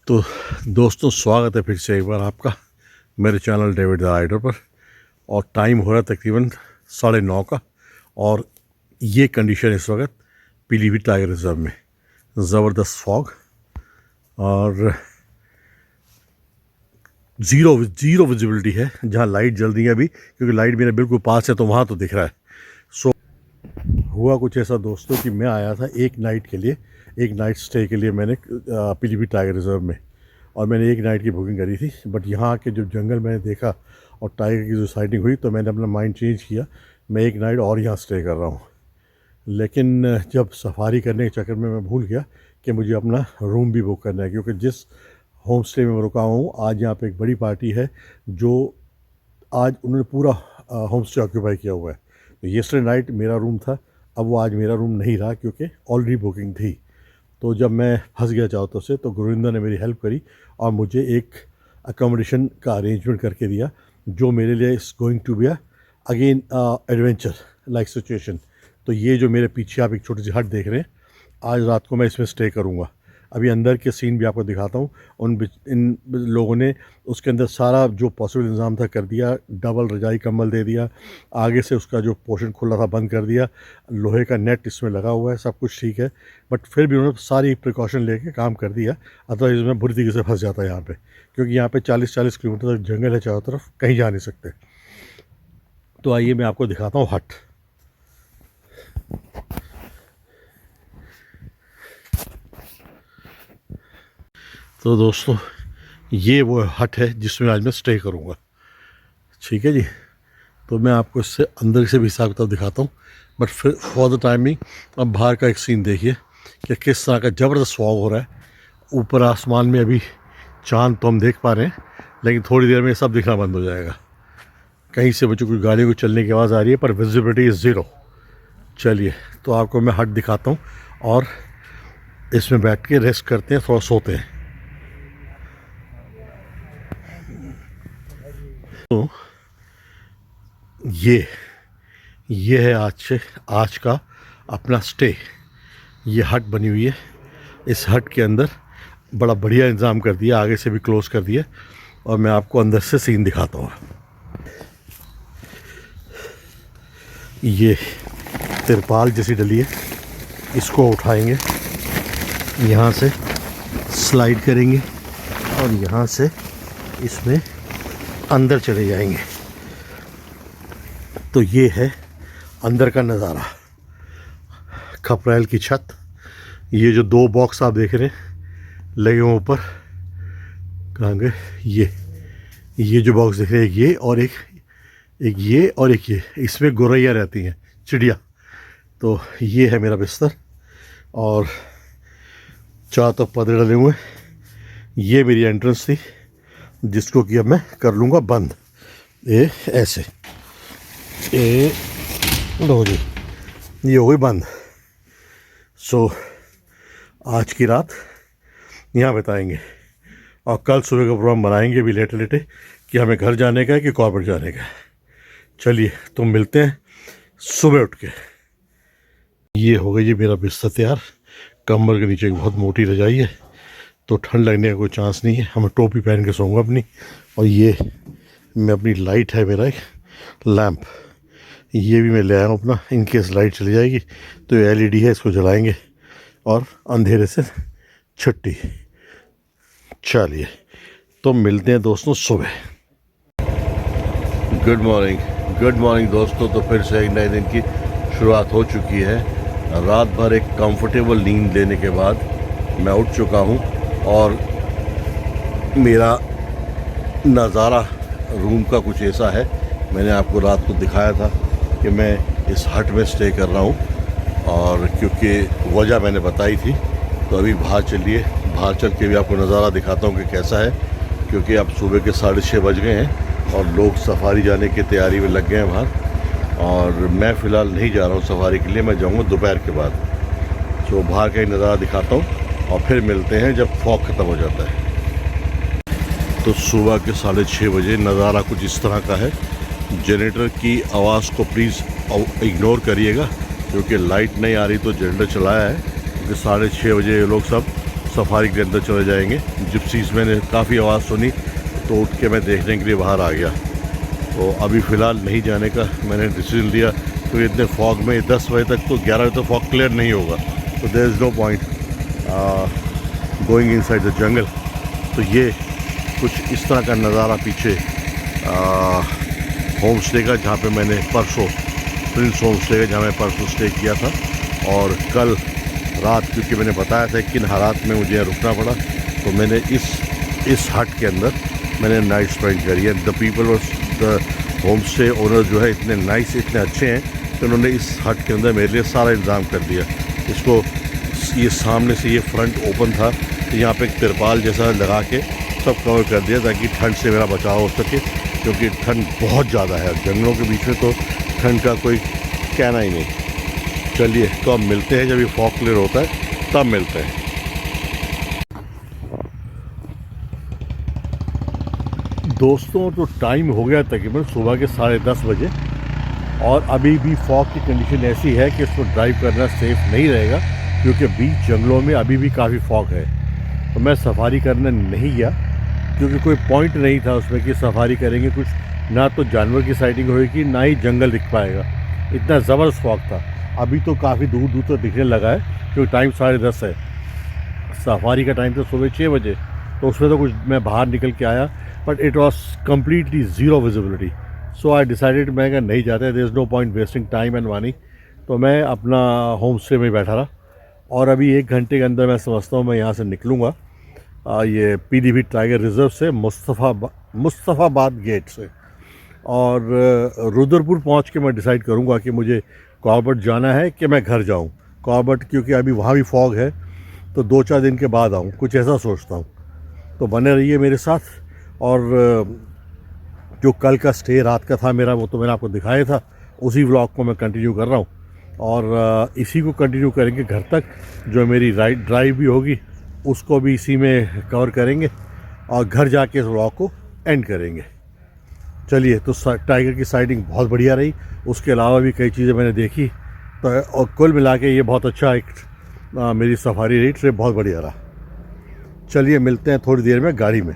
तो दोस्तों, स्वागत है फिर से एक बार आपका मेरे चैनल डेविड द राइडर पर। और टाइम हो रहा है तकरीबन 9:30 का। और ये कंडीशन इस वक्त पीलीभीत टाइगर रिजर्व में ज़बरदस्त फॉग और ज़ीरो विजिबिलिटी है। जहाँ लाइट जल रही है अभी, क्योंकि लाइट मेरे बिल्कुल पास है तो वहाँ तो दिख रहा है। सो हुआ कुछ ऐसा दोस्तों कि मैं आया था एक नाइट के लिए, एक नाइट स्टे के लिए मैंने पीलीभीत टाइगर रिजर्व में, और मैंने एक नाइट की बुकिंग करी थी। बट यहाँ के जो जंगल मैंने देखा और टाइगर की जो साइटिंग हुई तो मैंने अपना माइंड चेंज किया। मैं एक नाइट और यहाँ स्टे कर रहा हूँ। लेकिन जब सफारी करने के चक्कर में मैं भूल गया कि मुझे अपना रूम भी बुक करना है, क्योंकि जिस होम स्टे में मैं रुका हूँ आज यहाँ पे एक बड़ी पार्टी है जो आज उन्होंने पूरा होम स्टे ऑक्यूपाई किया हुआ है। तो येस्टरडे नाइट मेरा रूम था, अब वो आज मेरा रूम नहीं रहा क्योंकि ऑलरेडी बुकिंग थी। तो जब मैं फंस गया चाहतों से तो गुरविंदर ने मेरी हेल्प करी और मुझे एक अकोमोडेशन का अरेंजमेंट करके दिया, जो मेरे लिए is going to be again adventure like situation. तो ये जो मेरे पीछे आप एक छोटी सी हट देख रहे हैं, आज रात को मैं इसमें स्टे करूँगा। अभी अंदर के सीन भी आपको दिखाता हूँ। इन लोगों ने उसके अंदर सारा जो पॉसिबल इंतज़ाम था कर दिया, डबल रजाई कंबल दे दिया, आगे से उसका जो पोर्शन खुला था बंद कर दिया, लोहे का नेट इसमें लगा हुआ है, सब कुछ ठीक है। बट फिर भी उन्होंने सारी प्रिकॉशन लेके काम कर दिया, अदरवाइज़ मैं बुरी तरीके से फंस जाता यहाँ पे, क्योंकि यहाँ पे 40-40 किलोमीटर तक जंगल है चारों तरफ, कहीं जा नहीं सकते। तो आइए मैं आपको दिखाता हूँ हट। तो दोस्तों, ये वो हट है जिसमें आज मैं स्टे करूँगा, ठीक है जी। तो मैं आपको इससे अंदर से भी हिसाब किताब दिखाता हूँ। बट फिर फॉर द टाइमिंग अब बाहर का एक सीन देखिए कि किस तरह का ज़बरदस्त फॉग हो रहा है। ऊपर आसमान में अभी चांद तो हम देख पा रहे हैं, लेकिन थोड़ी देर में सब दिखना बंद हो जाएगा। कहीं से मुझे कोई गाड़ियों को चलने की आवाज़ आ रही है, पर विजिबिलिटी इज़ ज़ीरो। चलिए तो आपको मैं हट दिखाता हूँ और इसमें बैठ के रेस्ट करते हैं, थोड़ा सोते हैं। तो ये है आज का अपना स्टे। ये हट बनी हुई है। इस हट के अंदर बड़ा बढ़िया इंतज़ाम कर दिया, आगे से भी क्लोज कर दिया, और मैं आपको अंदर से सीन दिखाता हूँ। ये तिरपाल जैसी डली है, इसको उठाएंगे, यहाँ से स्लाइड करेंगे और यहाँ से इसमें अंदर चले जाएंगे। तो ये है अंदर का नज़ारा, खपरेल की छत। ये जो 2 बॉक्स आप देख रहे हैं लगे हुए ऊपर, कहाँ गए ये जो बॉक्स देख रहे हैं, ये और एक ये और एक ये, इसमें गौरैया रहती हैं, चिड़िया। तो ये है मेरा बिस्तर और 4 तो पर्दे डले हुए। ये मेरी एंट्रेंस थी, जिसको कि अब मैं कर लूँगा बंद। ये ऐसे लो जी, ये हो गई बंद। सो आज की रात यहाँ बिताएंगे और कल सुबह का प्रोग्राम बनाएंगे भी लेटे लेटे कि हमें घर जाने का है कि कॉर्बेट जाने का है। चलिए तो मिलते हैं सुबह उठ के। ये हो गई जी मेरा बिस्तर तैयार। कमर के नीचे एक बहुत मोटी रजाई है, तो ठंड लगने का कोई चांस नहीं है। हमें टोपी पहन के सोऊंगा अपनी। और ये मैं अपनी लाइट है, मेरा एक लैम्प, ये भी मैं ले आया हूँ अपना, इनकेस लाइट चली जाएगी तो ये LED है, इसको जलाएंगे और अंधेरे से छुट्टी। चलिए तो मिलते हैं दोस्तों सुबह। गुड मॉर्निंग दोस्तों। तो फिर से एक नए दिन की शुरुआत हो चुकी है। रात भर एक कंफर्टेबल नींद लेने के बाद मैं उठ चुका हूँ और मेरा नज़ारा रूम का कुछ ऐसा है। मैंने आपको रात को दिखाया था कि मैं इस हट में स्टे कर रहा हूँ, और क्योंकि वजह मैंने बताई थी, तो अभी बाहर चल के भी आपको नज़ारा दिखाता हूँ कि कैसा है। क्योंकि अब सुबह के 6:30 बज गए हैं और लोग सफारी जाने की तैयारी में लग गए हैं बाहर, और मैं फ़िलहाल नहीं जा रहा हूँ सफारी के लिए, मैं जाऊँगा दोपहर के बाद। तो बाहर का ही नज़ारा दिखाता हूँ और फिर मिलते हैं जब फॉग ख़त्म हो जाता है। तो सुबह के 6:30 बजे नज़ारा कुछ इस तरह का है। जनरेटर की आवाज़ को प्लीज़ इग्नोर करिएगा, क्योंकि लाइट नहीं आ रही तो जनरेटर चलाया है। क्योंकि 6:30 बजे ये लोग सब सफारी के अंदर चले जाएंगे। जिप्सीज मैंने काफ़ी आवाज़ सुनी तो उठ के मैं देखने के लिए बाहर आ गया। तो अभी फ़िलहाल नहीं जाने का मैंने डिसीजन लिया, तो इतने फॉग में 10 बजे तक तो 11 बजे तक फॉग क्लियर नहीं होगा, तो there is no point going inside the jungle. तो ये कुछ इस तरह का नज़ारा पीछे होम स्टे का, जहाँ पे मैंने परसों प्रिंस होम स्टे का जहाँ मैं परसों स्टे किया था। और कल रात, क्योंकि मैंने बताया था किन हालात में मुझे रुकना पड़ा, तो मैंने इस हट के अंदर मैंने नाइट स्पेंड करी है। द पीपल और द होम स्टे ओनर जो है इतने नाइस, इतने अच्छे हैं कि उन्होंने इस हट के अंदर मेरे लिए सारा इंतज़ाम कर दिया। इसको ये सामने से ये फ्रंट ओपन था, तो यहाँ पे एक तिरपाल जैसा लगा के सब कवर कर दिया ताकि ठंड से मेरा बचाव हो सके, क्योंकि ठंड बहुत ज़्यादा है जंगलों के बीच में, तो ठंड का कोई कहना ही नहीं। चलिए तो अब मिलते हैं, जब ये फॉग क्लियर होता है तब मिलते हैं। दोस्तों तो टाइम हो गया तकरीबन सुबह के 10:30 बजे, और अभी भी फॉग की कंडीशन ऐसी है कि इसको ड्राइव करना सेफ़ नहीं रहेगा, क्योंकि बीच जंगलों में अभी भी काफ़ी फॉग है। तो मैं सफारी करने नहीं गया, क्योंकि कोई पॉइंट नहीं था उसमें कि सफारी करेंगे कुछ, ना तो जानवर की साइटिंग होगी ना ही जंगल दिख पाएगा, इतना ज़बरदस्त फॉग था। अभी तो काफ़ी दूर दूर तक दिखने लगा है, क्योंकि टाइम 10:30 है। सफारी का टाइम था सुबह 6 बजे, तो उसमें तो कुछ मैं बाहर निकल के आया, but it was completely zero visibility. So I decided मैं अगर नहीं जाते, there is no point wasting time and money, तो मैं अपना होम स्टे में बैठा रहा। और अभी 1 घंटे के अंदर मैं समझता हूँ मैं यहाँ से निकलूँगा, ये पीलीभीत टाइगर रिज़र्व से, मुस्तफ़ाबाद गेट से, और रुद्रपुर पहुँच के मैं डिसाइड करूँगा कि मुझे कॉर्बेट जाना है कि मैं घर जाऊँ। कॉर्बेट क्योंकि अभी वहाँ भी फॉग है, तो 2-4 दिन के बाद आऊँ, कुछ ऐसा सोचता हूँ। तो बने रहिए मेरे साथ। और जो कल का स्टे रात का था मेरा, वो तो मैंने आपको दिखाया था, उसी व्लॉग को मैं कंटिन्यू कर रहा हूँ, और इसी को कंटिन्यू करेंगे घर तक। जो मेरी राइड ड्राइव भी होगी उसको भी इसी में कवर करेंगे, और घर जाके इस व्लॉग को एंड करेंगे। चलिए, तो टाइगर की साइटिंग बहुत बढ़िया रही, उसके अलावा भी कई चीज़ें मैंने देखी, तो और कुल मिला के ये बहुत अच्छा एक मेरी सफारी रही, ट्रिप बहुत बढ़िया रहा। चलिए मिलते हैं थोड़ी देर में गाड़ी में।